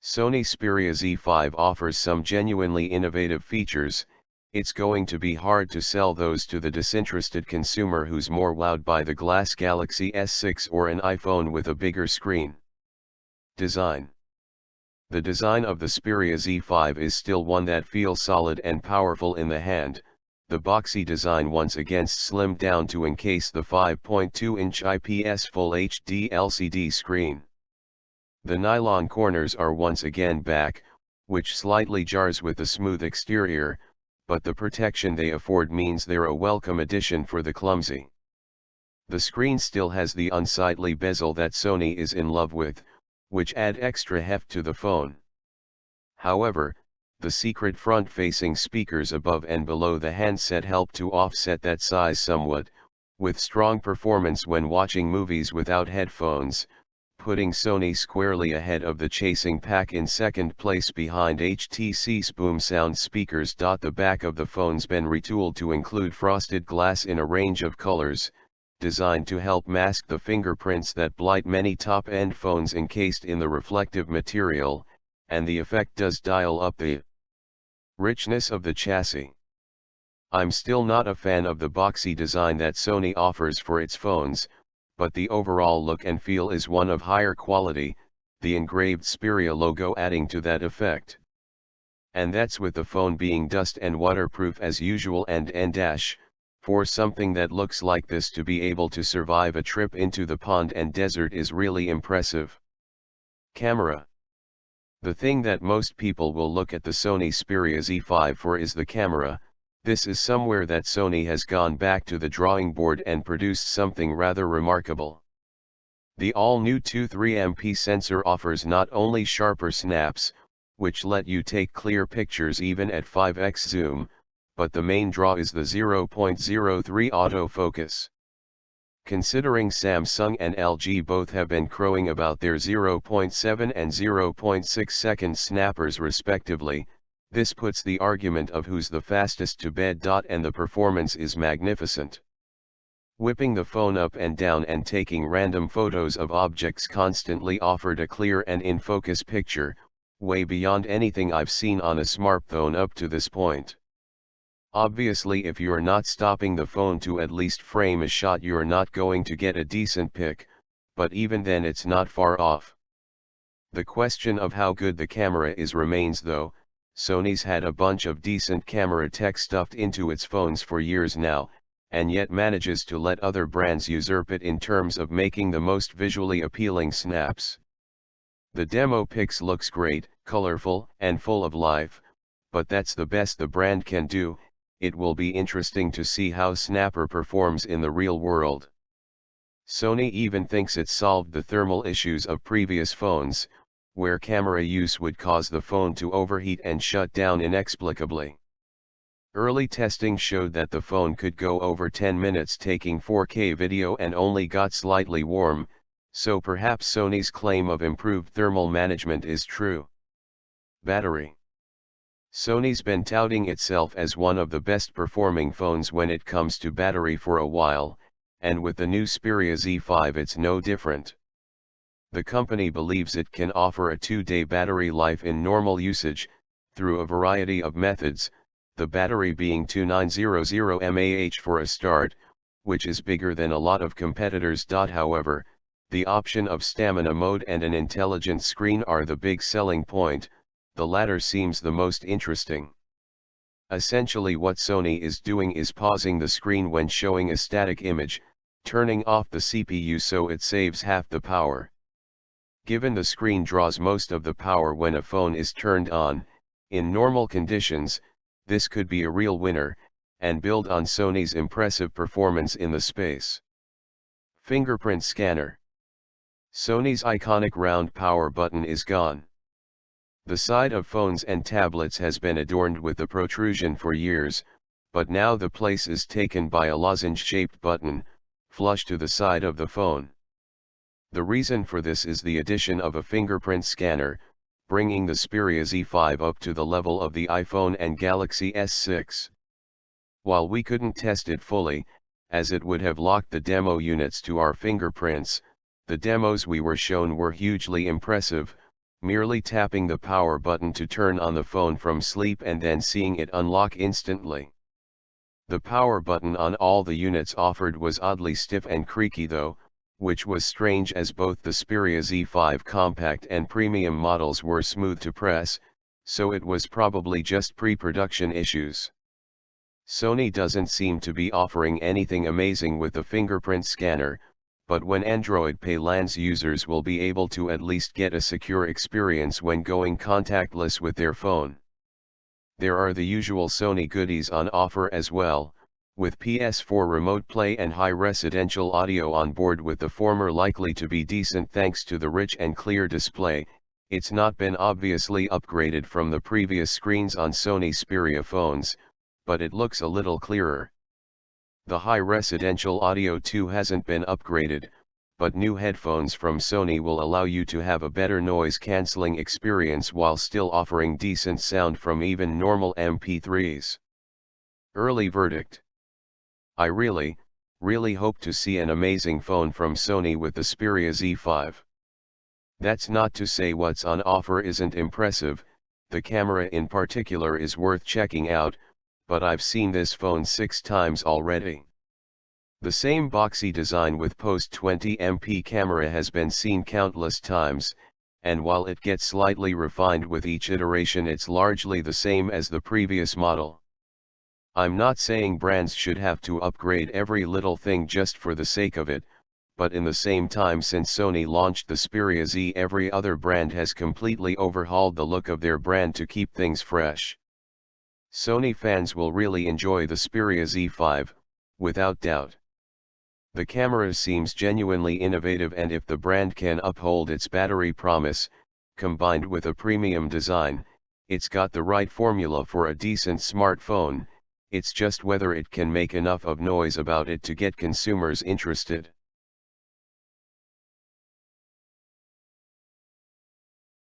Sony Xperia Z5 offers some genuinely innovative features. It's going to be hard to sell those to the disinterested consumer who's more wowed by the glass Galaxy S6 or an iPhone with a bigger screen. Design. The design of the Xperia Z5 is still one that feels solid and powerful in the hand. The boxy design once again slimmed down to encase the 5.2-inch IPS Full HD LCD screen. The nylon corners are once again back, which slightly jars with the smooth exterior, but the protection they afford means they're a welcome addition for the clumsy. The screen still has the unsightly bezel that Sony is in love with, which add extra heft to the phone. However, the secret front-facing speakers above and below the handset help to offset that size somewhat, with strong performance when watching movies without headphones, putting Sony squarely ahead of the chasing pack in second place behind HTC's boom sound speakers. The back of the phone's been retooled to include frosted glass in a range of colors, designed to help mask the fingerprints that blight many top-end phones encased in the reflective material, and the effect does dial up the richness of the chassis. I'm still not a fan of the boxy design that Sony offers for its phones, but the overall look and feel is one of higher quality, the engraved Xperia logo adding to that effect. And that's with the phone being dust and waterproof as usual, and for something that looks like this to be able to survive a trip into the pond and desert is really impressive. Camera. The thing that most people will look at the Sony Xperia Z5 for is the camera. This is somewhere that Sony has gone back to the drawing board and produced something rather remarkable. The all-new 2.3MP sensor offers not only sharper snaps, which let you take clear pictures even at 5x zoom, but the main draw is the 0.03 autofocus. Considering Samsung and LG both have been crowing about their 0.7 and 0.6 second snappers respectively, this puts the argument of who's the fastest to bed. And the performance is magnificent. Whipping the phone up and down and taking random photos of objects constantly offered a clear and in-focus picture, way beyond anything I've seen on a smartphone up to this point. Obviously, if you're not stopping the phone to at least frame a shot, you're not going to get a decent pic, but even then it's not far off. The question of how good the camera is remains though. Sony's had a bunch of decent camera tech stuffed into its phones for years now, and yet manages to let other brands usurp it in terms of making the most visually appealing snaps. The demo pics looks great, colorful, and full of life, but that's the best the brand can do. It will be interesting to see how Snapper performs in the real world. Sony even thinks it's solved the thermal issues of previous phones, where camera use would cause the phone to overheat and shut down inexplicably. Early testing showed that the phone could go over 10 minutes taking 4K video and only got slightly warm, so perhaps Sony's claim of improved thermal management is true. Battery. Sony's been touting itself as one of the best performing phones when it comes to battery for a while, and with the new Xperia Z5 it's no different. The company believes it can offer a 2-day battery life in normal usage, through a variety of methods, the battery being 2900 mAh for a start, which is bigger than a lot of competitors. However, the option of stamina mode and an intelligent screen are the big selling point, the latter seems the most interesting. Essentially what Sony is doing is pausing the screen when showing a static image, turning off the CPU so it saves half the power. Given the screen draws most of the power when a phone is turned on, in normal conditions, this could be a real winner, and build on Sony's impressive performance in the space. Fingerprint scanner. Sony's iconic round power button is gone. The side of phones and tablets has been adorned with the protrusion for years, but now the place is taken by a lozenge-shaped button, flush to the side of the phone. The reason for this is the addition of a fingerprint scanner, bringing the Xperia Z5 up to the level of the iPhone and Galaxy S6. While we couldn't test it fully, as it would have locked the demo units to our fingerprints, the demos we were shown were hugely impressive, merely tapping the power button to turn on the phone from sleep and then seeing it unlock instantly. The power button on all the units offered was oddly stiff and creaky though, which was strange as both the Xperia Z5 compact and premium models were smooth to press, so it was probably just pre-production issues. Sony doesn't seem to be offering anything amazing with the fingerprint scanner, but when Android Pay lands, users will be able to at least get a secure experience when going contactless with their phone. There are the usual Sony goodies on offer as well, with PS4 remote play and high residential audio on board, with the former likely to be decent thanks to the rich and clear display. It's not been obviously upgraded from the previous screens on Sony Xperia phones, but it looks a little clearer. The high residential audio too hasn't been upgraded, but new headphones from Sony will allow you to have a better noise-cancelling experience while still offering decent sound from even normal MP3s. Early verdict. I really hope to see an amazing phone from Sony with the Xperia Z5. That's not to say what's on offer isn't impressive, the camera in particular is worth checking out, but I've seen this phone 6 times already. The same boxy design with post-20MP camera has been seen countless times, and while it gets slightly refined with each iteration, it's largely the same as the previous model. I'm not saying brands should have to upgrade every little thing just for the sake of it, but in the same time, since Sony launched the Xperia Z, every other brand has completely overhauled the look of their brand to keep things fresh. Sony fans will really enjoy the Xperia Z5, without doubt. The camera seems genuinely innovative, and if the brand can uphold its battery promise, combined with a premium design, it's got the right formula for a decent smartphone. It's just whether it can make enough of noise about it to get consumers interested.